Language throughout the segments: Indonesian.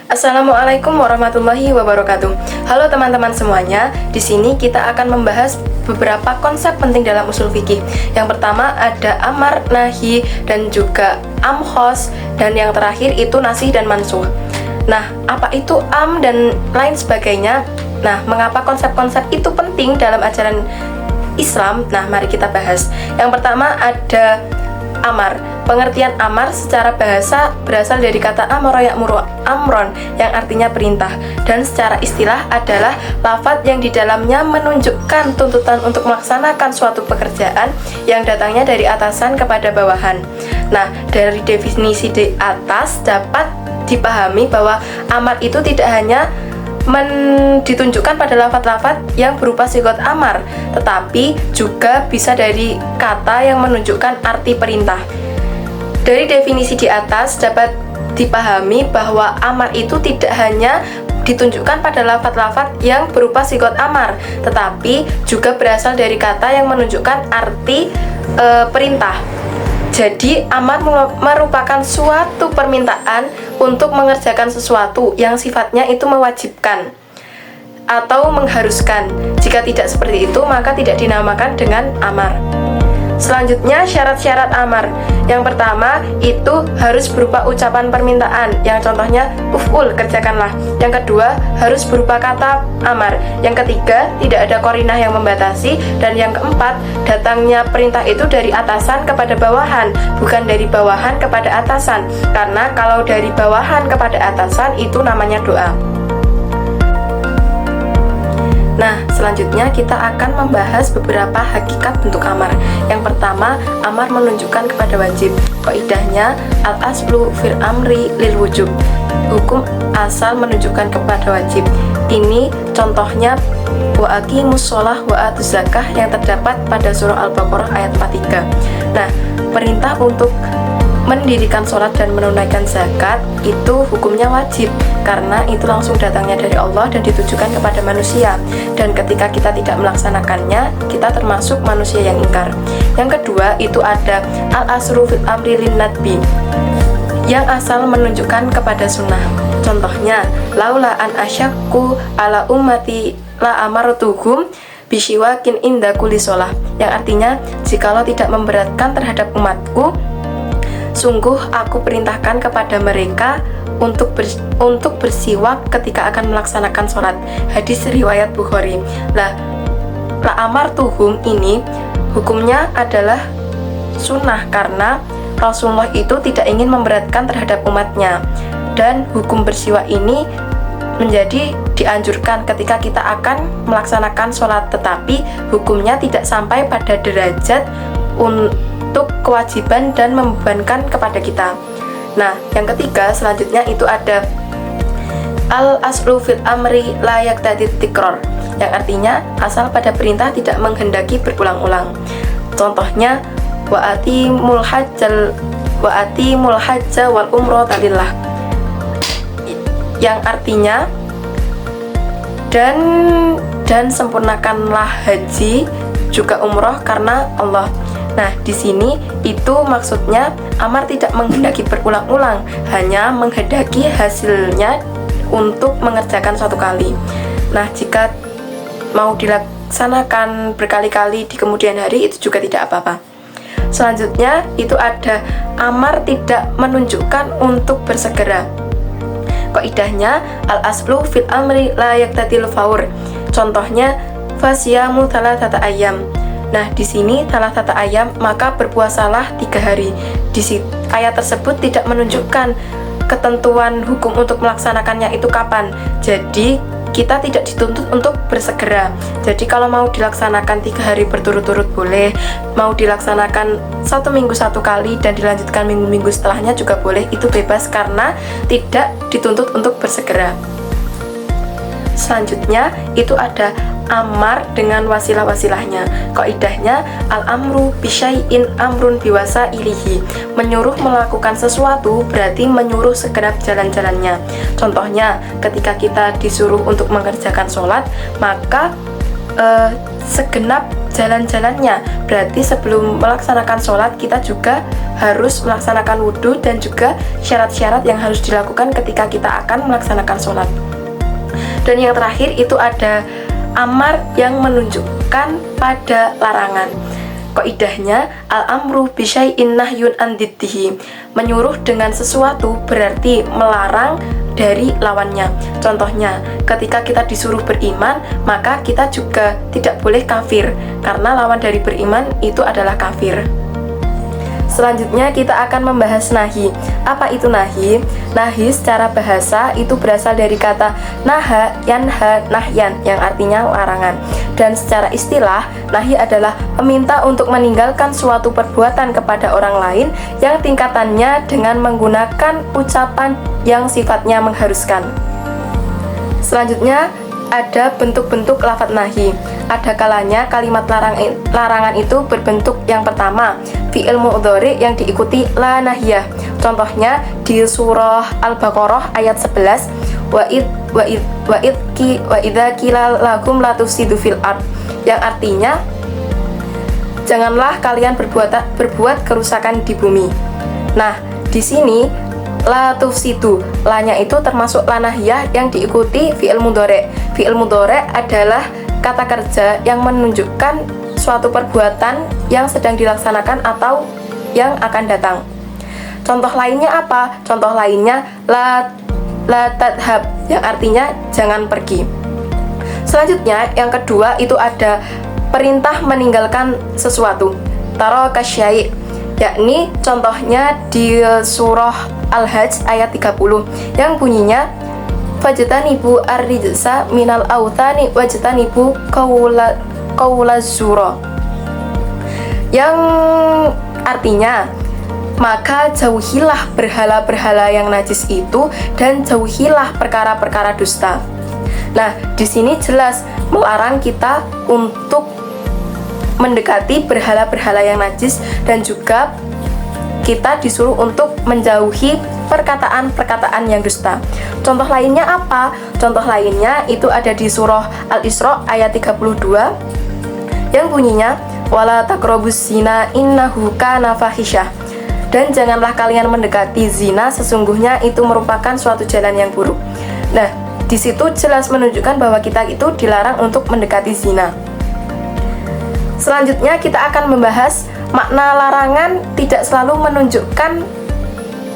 Assalamualaikum warahmatullahi wabarakatuh. Halo teman-teman semuanya. Di sini kita akan membahas beberapa konsep penting dalam usul fikih. Yang pertama ada amar, nahi, dan juga amkhos, dan yang terakhir itu nasih dan mansuh. Nah, apa itu am dan lain sebagainya? Nah, mengapa konsep-konsep itu penting dalam ajaran Islam? Nah, mari kita bahas. Yang pertama ada amar. Pengertian amar secara bahasa berasal dari kata amara ya'muru amron yang artinya perintah, dan secara istilah adalah lafadz yang di dalamnya menunjukkan tuntutan untuk melaksanakan suatu pekerjaan yang datangnya dari atasan kepada bawahan. Nah, dari definisi di atas dapat dipahami bahwa amar itu tidak hanya ditunjukkan pada lafadz-lafadz yang berupa sigot amar, tetapi juga bisa dari kata yang menunjukkan arti perintah. Dari definisi di atas dapat dipahami bahwa amar itu tidak hanya ditunjukkan pada lafadz-lafadz yang berupa sigot amar, tetapi juga berasal dari kata yang menunjukkan arti perintah. Jadi, amar merupakan suatu permintaan untuk mengerjakan sesuatu yang sifatnya itu mewajibkan atau mengharuskan. Jika tidak seperti itu, maka tidak dinamakan dengan amar. Selanjutnya, syarat-syarat amar. Yang pertama, itu harus berupa ucapan permintaan, yang contohnya uf'ul, kerjakanlah. Yang kedua, harus berupa kata amar. Yang ketiga, tidak ada qarinah yang membatasi. Dan yang keempat, datangnya perintah itu dari atasan kepada bawahan, bukan dari bawahan kepada atasan. Karena kalau dari bawahan kepada atasan, itu namanya doa. Nah, selanjutnya kita akan membahas beberapa hakikat bentuk amar. Yang pertama, amar menunjukkan kepada wajib. Qaidahnya, al-aslu fil amri lil wujub. Hukum asal menunjukkan kepada wajib. Ini contohnya wa aqimus shalah wa atuz zakah yang terdapat pada surah Al-Baqarah ayat 43. Nah, perintah untuk mendirikan sholat dan menunaikan zakat itu hukumnya wajib, karena itu langsung datangnya dari Allah dan ditujukan kepada manusia, dan ketika kita tidak melaksanakannya, kita termasuk manusia yang ingkar. Yang kedua, itu ada al-asru fil amri lin nadbi, yang asal menunjukkan kepada sunnah. Contohnya, laula an asyakku ala ummati la amartuhum bisyiwakin inda kulli sholah, yang artinya, jikalau tidak memberatkan terhadap umatku, sungguh aku perintahkan kepada mereka untuk bersiwak ketika akan melaksanakan sholat. Hadis riwayat Bukhari. La amartuhum ini hukumnya adalah sunnah, karena Rasulullah itu tidak ingin memberatkan terhadap umatnya, dan hukum bersiwak ini menjadi dianjurkan ketika kita akan melaksanakan sholat, tetapi hukumnya tidak sampai pada derajat untuk kewajiban dan membebankan kepada kita. Nah, yang ketiga selanjutnya itu ada al-aslu fil amri la yaqtadi tikror, yang artinya asal pada perintah tidak menghendaki berulang-ulang. Contohnya wa atimul hajja wal umrata lillah, yang artinya dan sempurnakanlah haji juga umroh karena Allah. Nah, di sini itu maksudnya amar tidak menghendaki berulang-ulang, hanya menghendaki hasilnya untuk mengerjakan suatu kali. Nah, jika mau dilaksanakan berkali-kali di kemudian hari, itu juga tidak apa-apa. Selanjutnya, itu ada amar tidak menunjukkan untuk bersegera. Qaidahnya, al-aslu fil amri la yaqtadil faur. Contohnya, fasyamu thalathata ayyam. Nah, di sini thalathata ayyam, maka berpuasalah 3 hari. Ayat tersebut tidak menunjukkan ketentuan hukum untuk melaksanakannya itu kapan. Jadi, kita tidak dituntut untuk bersegera. Jadi, kalau mau dilaksanakan 3 hari berturut-turut boleh, mau dilaksanakan 1 minggu 1 kali dan dilanjutkan minggu-minggu setelahnya juga boleh, itu bebas karena tidak dituntut untuk bersegera. Selanjutnya, itu ada amar dengan wasilah-wasilahnya. Qaidahnya, al-amru bisyai'in amrun biwasa ilihi. Menyuruh melakukan sesuatu berarti menyuruh segenap jalan-jalannya. Contohnya, ketika kita disuruh untuk mengerjakan sholat, maka segenap jalan-jalannya. Berarti sebelum melaksanakan sholat kita juga harus melaksanakan wudhu dan juga syarat-syarat yang harus dilakukan ketika kita akan melaksanakan sholat. Dan yang terakhir itu ada amar yang menunjukkan pada larangan. Qaidahnya al-amru bisyai'in nahyun an diddihi. Menyuruh dengan sesuatu berarti melarang dari lawannya. Contohnya, ketika kita disuruh beriman, maka kita juga tidak boleh kafir, karena lawan dari beriman itu adalah kafir. Selanjutnya kita akan membahas nahi. Apa itu nahi? Nahi secara bahasa itu berasal dari kata naha, yanha, nahyan yang artinya larangan. Dan secara istilah, nahi adalah meminta untuk meninggalkan suatu perbuatan kepada orang lain yang tingkatannya dengan menggunakan ucapan yang sifatnya mengharuskan. Selanjutnya ada bentuk-bentuk lafadz nahi. Ada kalanya kalimat larangan itu berbentuk yang pertama, fi'il mudhari yang diikuti la nahiyah. Contohnya di surah Al-Baqarah ayat 11, wa idza qila lakum la tufsidu fil ard, yang artinya janganlah kalian berbuat kerusakan di bumi. Nah, di sini la tufsidu, lanya itu termasuk la nahiyah yang diikuti fi'il mudhari. Fi'il mudhari adalah kata kerja yang menunjukkan suatu perbuatan yang sedang dilaksanakan atau yang akan datang. Contoh lainnya apa? Contoh lainnya la tadhab, yang artinya jangan pergi. Selanjutnya yang kedua itu ada perintah meninggalkan sesuatu, taraka syai', yakni contohnya di surah Al-Hajj ayat 30 yang bunyinya fajtanibu ar-rijsa minal authani wajtanibu qaulaz zura, yang artinya maka jauhilah berhala-berhala yang najis itu dan jauhilah perkara-perkara dusta. Nah, di sini jelas melarang kita untuk mendekati berhala-berhala yang najis dan juga kita disuruh untuk menjauhi perkataan-perkataan yang dusta. Contoh lainnya apa? Contoh lainnya itu ada di surah Al-Isra ayat 32 yang bunyinya wala taqrabuz zina innahu kana fahisyah, dan janganlah kalian mendekati zina, sesungguhnya itu merupakan suatu jalan yang buruk. Nah, di situ jelas menunjukkan bahwa kita itu dilarang untuk mendekati zina. Selanjutnya kita akan membahas makna larangan tidak selalu menunjukkan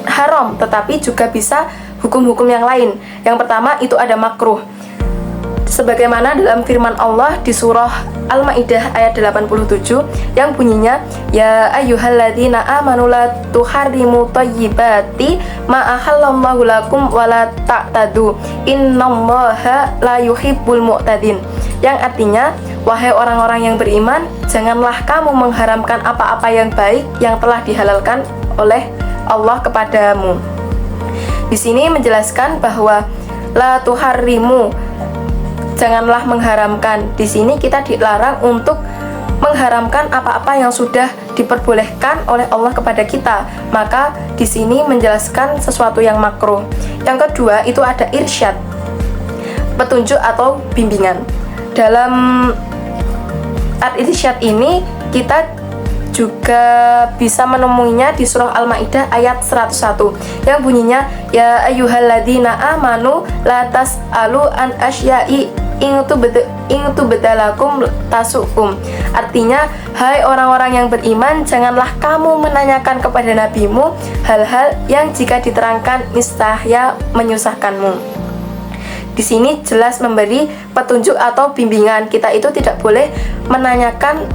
haram, tetapi juga bisa hukum-hukum yang lain. Yang pertama itu ada makruh, sebagaimana dalam firman Allah di surah Al-Maidah ayat 87 yang bunyinya ya ayyuhalladzina amanu la tuharrimu thayyibati ma ahallallahu lakum wa la ta'tadu innallaha la yuhibbul mu'tadin, yang artinya wahai orang-orang yang beriman, janganlah kamu mengharamkan apa-apa yang baik yang telah dihalalkan oleh Allah kepadamu. Di sini menjelaskan bahwa la tuharrimu, janganlah mengharamkan. Di sini kita dilarang untuk mengharamkan apa-apa yang sudah diperbolehkan oleh Allah kepada kita. Maka di sini menjelaskan sesuatu yang makruh. Yang kedua itu ada irsyad, petunjuk atau bimbingan. Dalam irsyad ini kita juga bisa menemuinya di surah Al-Maidah ayat 101 yang bunyinya ya ayyuhalladzina amanu la tas'alu an asya'i in tubdalakum tasukum. Artinya, hai orang-orang yang beriman, janganlah kamu menanyakan kepada nabimu hal-hal yang jika diterangkan niscaya menyusahkanmu. Di sini jelas memberi petunjuk atau bimbingan. Kita itu tidak boleh menanyakan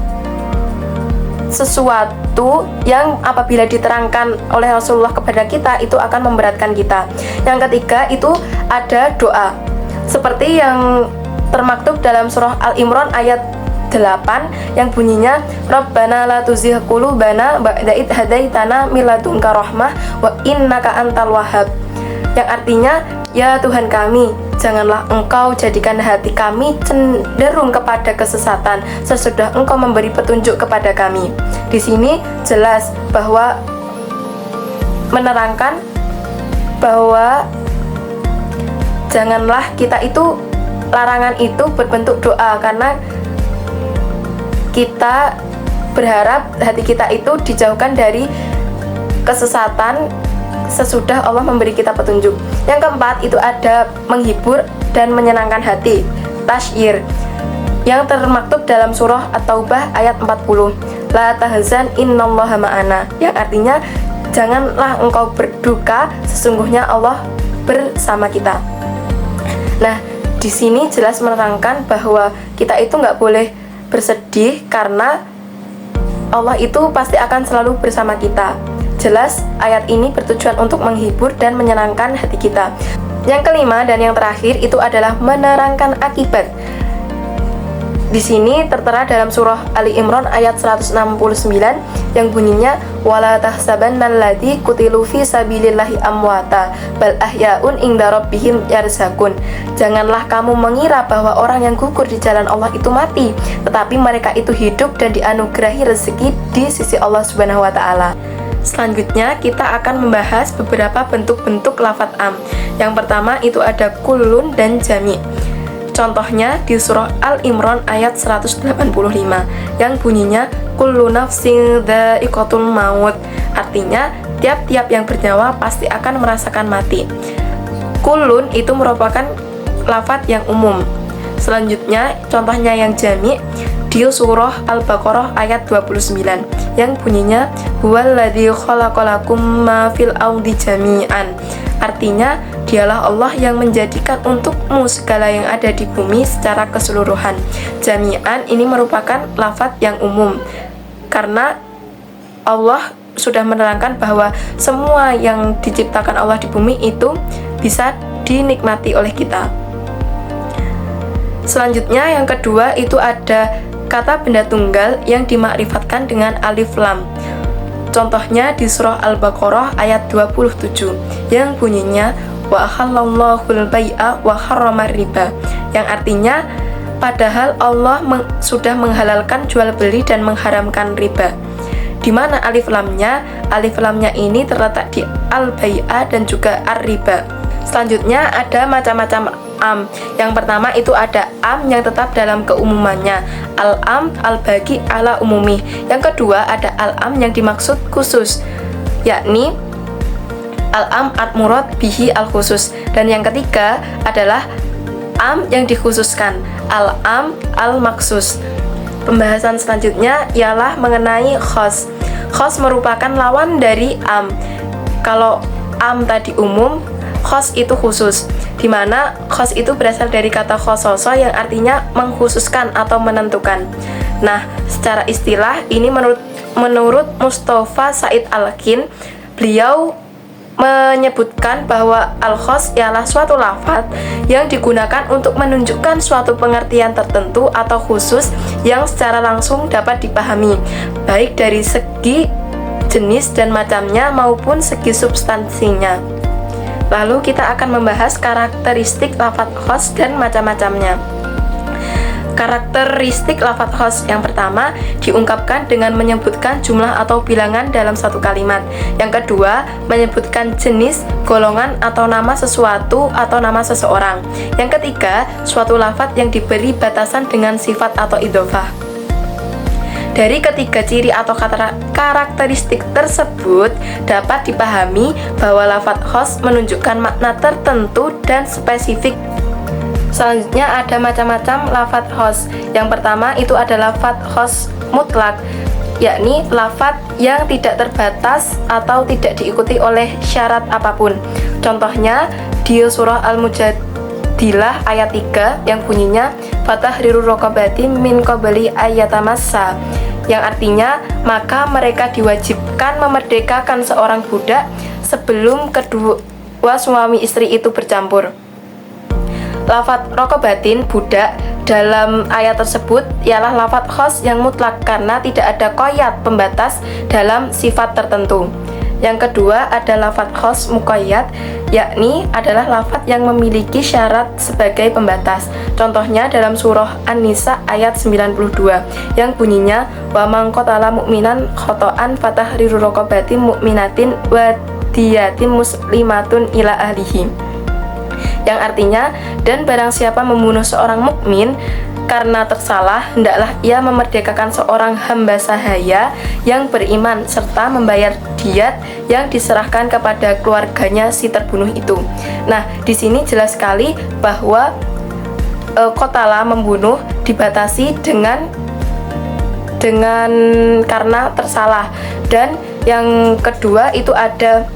sesuatu yang apabila diterangkan oleh Rasulullah kepada kita itu akan memberatkan kita. Yang ketiga itu ada doa, seperti yang termaktub dalam surah Al-Imran ayat 8 yang bunyinya Rabbana la tuzigh qulubana ba'da idh hadaitana min ladunka rahmah wa innaka antal wahhab, yang artinya ya Tuhan kami, janganlah Engkau jadikan hati kami cenderung kepada kesesatan sesudah Engkau memberi petunjuk kepada kami. Di sini jelas bahwa menerangkan bahwa janganlah kita itu, larangan itu berbentuk doa, karena kita berharap hati kita itu dijauhkan dari kesesatan sesudah Allah memberi kita petunjuk. Yang keempat itu ada menghibur dan menyenangkan hati, tasyir, yang termaktub dalam surah At-Taubah ayat 40. La tahzan innallaha ma'ana, yang artinya janganlah engkau berduka, sesungguhnya Allah bersama kita. Nah, di sini jelas menerangkan bahwa kita itu nggak boleh bersedih karena Allah itu pasti akan selalu bersama kita. Jelas ayat ini bertujuan untuk menghibur dan menyenangkan hati kita. Yang kelima dan yang terakhir itu adalah menerangkan akibat. Di sini tertera dalam surah Ali Imran ayat 169 yang bunyinya wala tahsabannalladzi qutilu fi sabilillahi amwata bal ahyaun inda rabbihim yarzakun. Janganlah kamu mengira bahwa orang yang gugur di jalan Allah itu mati, tetapi mereka itu hidup dan dianugerahi rezeki di sisi Allah Subhanahu wa taala. Selanjutnya kita akan membahas beberapa bentuk-bentuk lafadz am. Yang pertama itu ada kullun dan jami'. Contohnya di surah Al-Imran ayat 185 yang bunyinya kullu nafsin dha'iqatul maut. Artinya tiap-tiap yang bernyawa pasti akan merasakan mati. Kullun itu merupakan lafadz yang umum. Selanjutnya contohnya yang jami' di surah Al-Baqarah ayat 29 yang bunyinya huwallazi khalaqalakum ma fil ardi jami'an. Artinya dialah Allah yang menjadikan untukmu segala yang ada di bumi secara keseluruhan. Jami'an ini merupakan lafadz yang umum karena Allah sudah menerangkan bahwa semua yang diciptakan Allah di bumi itu bisa dinikmati oleh kita. Selanjutnya yang kedua itu ada kata benda tunggal yang dimakrifatkan dengan alif lam. Contohnya di surah Al-Baqarah ayat 27 yang bunyinya wa ahallallahul bai'a wa harramar riba, yang artinya padahal Allah sudah menghalalkan jual beli dan mengharamkan riba. Di mana alif lamnya? Alif lamnya ini terletak di al-bai'a dan juga ar-riba. Selanjutnya ada macam-macam am. Yang pertama itu ada am yang tetap dalam keumumannya, al-am al-baqi ala umumi. Yang kedua ada al-am yang dimaksud khusus, yakni al-am ad-murad bihi al-khusus. Dan yang ketiga adalah am yang dikhususkan, al-am al-maksus. Pembahasan selanjutnya ialah mengenai khos. Khos merupakan lawan dari am. Kalau am tadi umum, khos itu khusus, di mana khos itu berasal dari kata khososo yang artinya mengkhususkan atau menentukan. Nah, secara istilah ini menurut Mustafa Said Al-Kin, beliau menyebutkan bahwa al-khos ialah suatu lafadz yang digunakan untuk menunjukkan suatu pengertian tertentu atau khusus yang secara langsung dapat dipahami, baik dari segi jenis dan macamnya maupun segi substansinya. Lalu kita akan membahas karakteristik lafadz khos dan macam-macamnya. Karakteristik lafadz khos yang pertama diungkapkan dengan menyebutkan jumlah atau bilangan dalam satu kalimat. Yang kedua, menyebutkan jenis, golongan atau nama sesuatu atau nama seseorang. Yang ketiga, suatu lafadz yang diberi batasan dengan sifat atau idhofah. Dari ketiga ciri atau karakteristik tersebut dapat dipahami bahwa lafadz khos menunjukkan makna tertentu dan spesifik. Selanjutnya ada macam-macam lafadz khos. Yang pertama itu adalah lafadz khos mutlak, yakni lafadz yang tidak terbatas atau tidak diikuti oleh syarat apapun. Contohnya di surah Al-Mujadilah ayat 3 yang bunyinya fatahriru raqabati min qabli ayatamassa, yang artinya maka mereka diwajibkan memerdekakan seorang budak sebelum kedua suami istri itu bercampur. Lafadz raqabatin, budak, dalam ayat tersebut ialah lafadz khos yang mutlak karena tidak ada qoyad pembatas dalam sifat tertentu. Yang kedua ada lafadz khos muqayyad, yakni adalah lafadz yang memiliki syarat sebagai pembatas. Contohnya dalam surah An-Nisa ayat 92 yang bunyinya wa man qatala mu'minan khoto'an fatahriru raqabatin mu'minatin wa diyatin muslimatun ila ahlihi, yang artinya dan barang siapa membunuh seorang mukmin karena tersalah, hendaklah ia memerdekakan seorang hamba sahaya yang beriman serta membayar diat yang diserahkan kepada keluarganya si terbunuh itu. Nah, di sini jelas sekali bahwa qatala membunuh dibatasi dengan karena tersalah. Dan yang kedua itu ada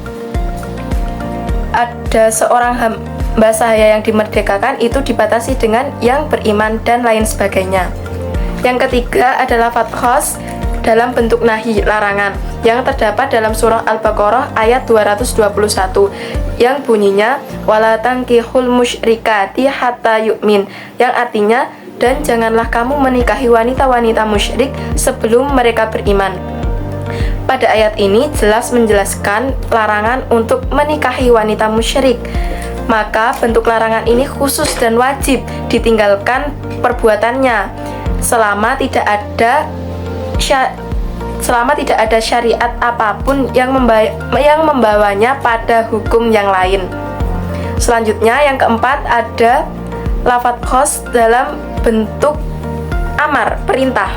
seorang hamba sahaya yang dimerdekakan itu dibatasi dengan yang beriman dan lain sebagainya. Yang ketiga adalah lafadz khos dalam bentuk nahi, larangan, yang terdapat dalam surah Al-Baqarah ayat 221 yang bunyinya wala tankihul musyrikati hatta yu'min, yang artinya dan janganlah kamu menikahi wanita-wanita musyrik sebelum mereka beriman. Pada ayat ini jelas menjelaskan larangan untuk menikahi wanita musyrik. Maka bentuk larangan ini khusus dan wajib ditinggalkan perbuatannya selama tidak ada syariat apapun yang membawanya pada hukum yang lain. Selanjutnya yang keempat ada lafadz khos dalam bentuk amar, perintah.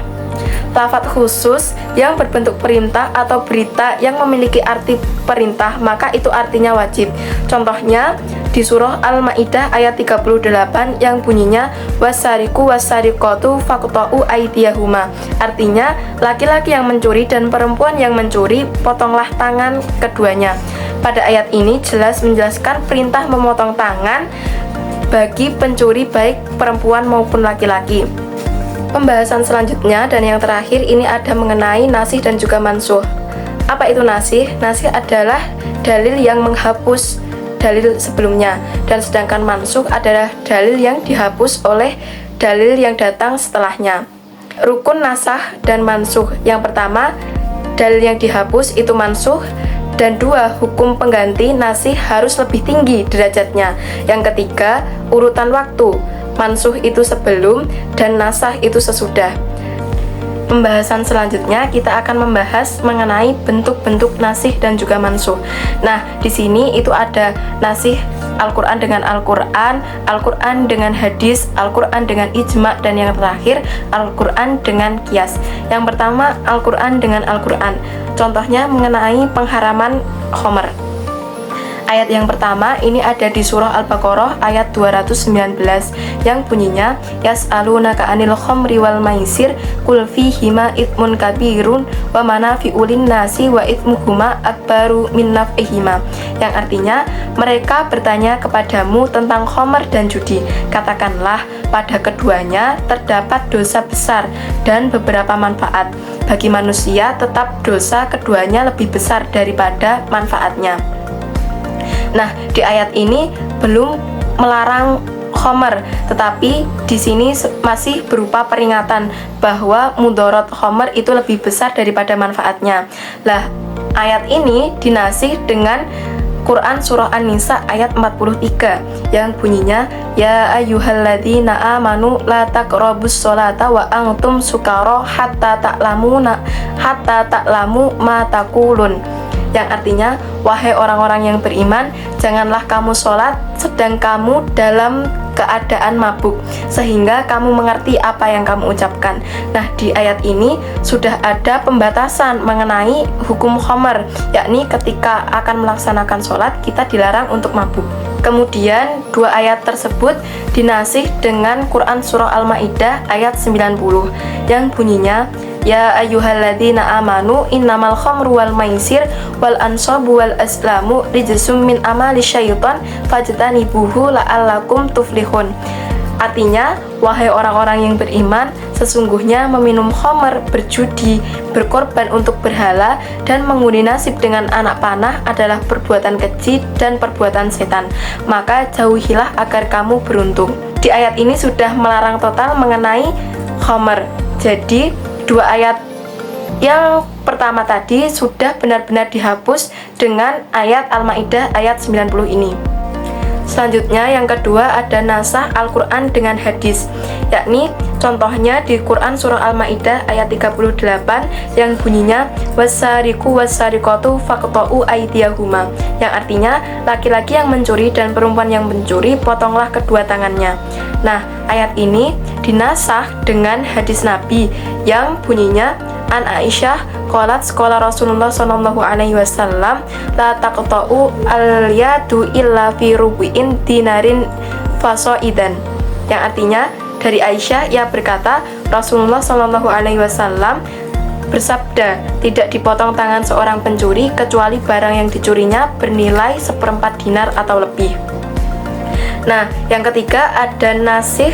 Lafadz khusus yang berbentuk perintah atau berita yang memiliki arti perintah, maka itu artinya wajib. Contohnya di surah Al-Maidah ayat 38 yang bunyinya wasariku wasariqatu faqta'u aydiyahuma. Artinya laki-laki yang mencuri dan perempuan yang mencuri, potonglah tangan keduanya. Pada ayat ini jelas menjelaskan perintah memotong tangan bagi pencuri baik perempuan maupun laki-laki. Pembahasan selanjutnya dan yang terakhir ini ada mengenai nasih dan juga mansuh. Apa itu nasih? Nasih adalah dalil yang menghapus dalil sebelumnya, dan sedangkan mansuh adalah dalil yang dihapus oleh dalil yang datang setelahnya. Rukun nasah dan mansuh. Yang pertama, dalil yang dihapus itu mansuh, dan dua, hukum pengganti nasih harus lebih tinggi derajatnya. Yang ketiga, urutan waktu. Mansuh itu sebelum dan nasah itu sesudah. Pembahasan selanjutnya kita akan membahas mengenai bentuk-bentuk nasih dan juga mansuh. Nah, di sini itu ada nasih Al-Quran dengan Al-Quran, Al-Quran dengan hadis, Al-Quran dengan ijma, dan yang terakhir Al-Quran dengan qiyas. Yang pertama, Al-Quran dengan Al-Quran. Contohnya mengenai pengharaman khamr. Ayat yang pertama ini ada di surah Al-Baqarah ayat 219 yang bunyinya yas'alunaka 'anil khamri wal maisir qul fihima itsmun kabirun wa manafi'u lin-nasi wa itsmuhuma akbaru min naf'ihima, yang artinya mereka bertanya kepadamu tentang khamr dan judi, katakanlah pada keduanya terdapat dosa besar dan beberapa manfaat bagi manusia, tetap dosa keduanya lebih besar daripada manfaatnya. Nah, di ayat ini belum melarang khamr, tetapi di sini masih berupa peringatan bahwa mudarat khamr itu lebih besar daripada manfaatnya. Lah, ayat ini dinasih dengan Quran surah An-Nisa ayat 43 yang bunyinya ya ayyuhalladzina amanu la taqrabus sholata wa antum sukara hatta ta'lamu ma taqulun, yang artinya wahai orang-orang yang beriman, janganlah kamu sholat sedang kamu dalam keadaan mabuk sehingga kamu mengerti apa yang kamu ucapkan. Nah, di ayat ini sudah ada pembatasan mengenai hukum khamr, yakni ketika akan melaksanakan sholat kita dilarang untuk mabuk. Kemudian dua ayat tersebut dinasih dengan Quran surah Al-Maidah ayat 90 yang bunyinya ya ayyuhalladzina amanu innamal khamru wal maisir wal ansabu wal aslamu rijsum min amali syaitan fajtanibuhu la'allakum tuflihun. Artinya, wahai orang-orang yang beriman, sesungguhnya meminum khamr, berjudi, berkorban untuk berhala, dan mengundi nasib dengan anak panah adalah perbuatan keji dan perbuatan setan. Maka jauhilah agar kamu beruntung. Di ayat ini sudah melarang total mengenai khamr. Jadi, dua ayat yang pertama tadi sudah benar-benar dihapus dengan ayat Al-Maidah ayat 90 ini. Selanjutnya yang kedua ada nasah Al-Quran dengan hadis, yakni Contohnya di Quran surah Al-Maidah ayat 38 yang bunyinya wasariqu wasariqatu faqta'u aydiyahuma, yang artinya laki-laki yang mencuri dan perempuan yang mencuri potonglah kedua tangannya. Nah, ayat ini dinasah dengan hadis Nabi yang bunyinya an Aisyah qalat qala Rasulullah sallallahu alaihi wasallam la taqta'u al-yadu illa fi rubu'in dinarin fasoidan, yang artinya dari Aisyah, ia berkata Rasulullah Shallallahu Alaihi Wasallam bersabda, tidak dipotong tangan seorang pencuri kecuali barang yang dicurinya bernilai 1/4 dinar atau lebih. Nah, yang ketiga ada nasih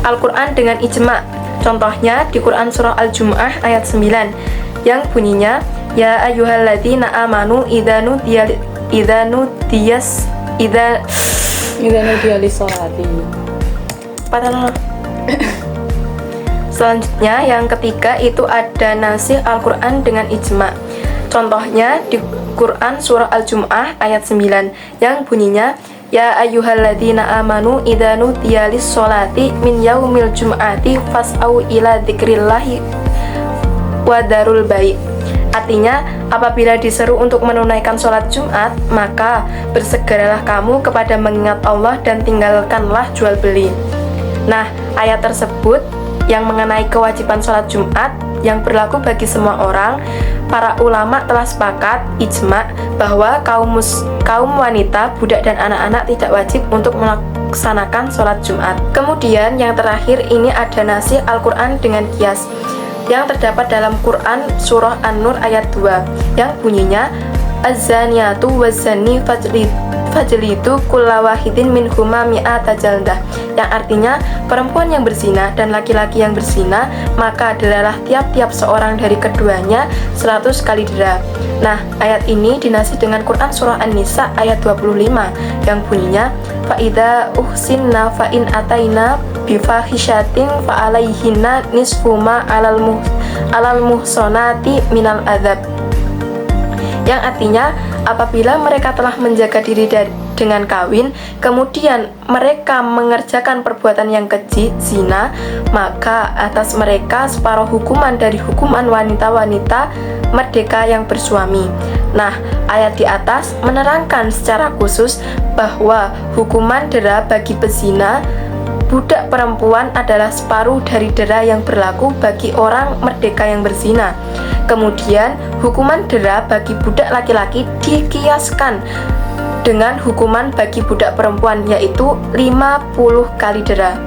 Al-Quran dengan ijma'. Contohnya di Quran surah Al-Jumu'ah ayat 9 yang bunyinya ya ayyuhalladzina amanu idanu diyas sholati. Selanjutnya yang ketiga itu ada nasih Al-Quran dengan ijma'. Contohnya di Quran surah Al-Jumu'ah ayat 9 yang bunyinya ya ayyuhalladzina amanu idza nudiya lis-sholati min yaumil jum'ati fas'au ila dzikrillahi wa darul bai'. Artinya, apabila diseru untuk menunaikan sholat Jumat, maka bersegeralah kamu kepada mengingat Allah dan tinggalkanlah jual beli. Nah, ayat tersebut yang mengenai kewajiban sholat Jumat yang berlaku bagi semua orang, para ulama telah sepakat ijma' bahwa kaum wanita, budak dan anak-anak tidak wajib untuk melaksanakan sholat Jumat. Kemudian yang terakhir ini ada nasih Al-Quran dengan qiyas yang terdapat dalam Quran surah An-Nur ayat 2 yang bunyinya az-zaniyatu waz-zani fajlidu kulla wahidin minhuma mi'ata jaldah, yang artinya perempuan yang berzina dan laki-laki yang berzina maka adalah tiap-tiap seorang dari keduanya 100 kali dera. Nah, ayat ini dinasih dengan Quran surah An-Nisa ayat 25 yang bunyinya fa'idha uhsinna fa'in ataina bifahishatin fa'alaihinna nisfuma alal muhsonati minal adab, yang artinya apabila mereka telah menjaga diri dengan kawin kemudian mereka mengerjakan perbuatan yang keji, zina, maka atas mereka separuh hukuman dari hukuman wanita-wanita merdeka yang bersuami. Nah, ayat di atas menerangkan secara khusus bahwa hukuman dera bagi pezina budak perempuan adalah separuh dari dera yang berlaku bagi orang merdeka yang berzina. Kemudian, hukuman dera bagi budak laki-laki dikiaskan dengan hukuman bagi budak perempuan, yaitu 50 kali dera.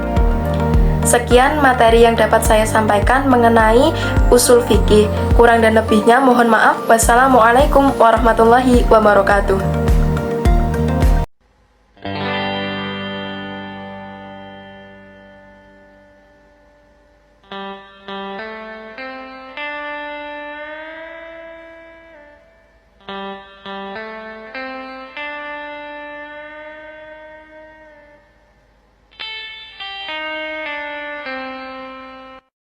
Sekian materi yang dapat saya sampaikan mengenai usul fikih. Kurang dan lebihnya mohon maaf. Wassalamualaikum warahmatullahi wabarakatuh.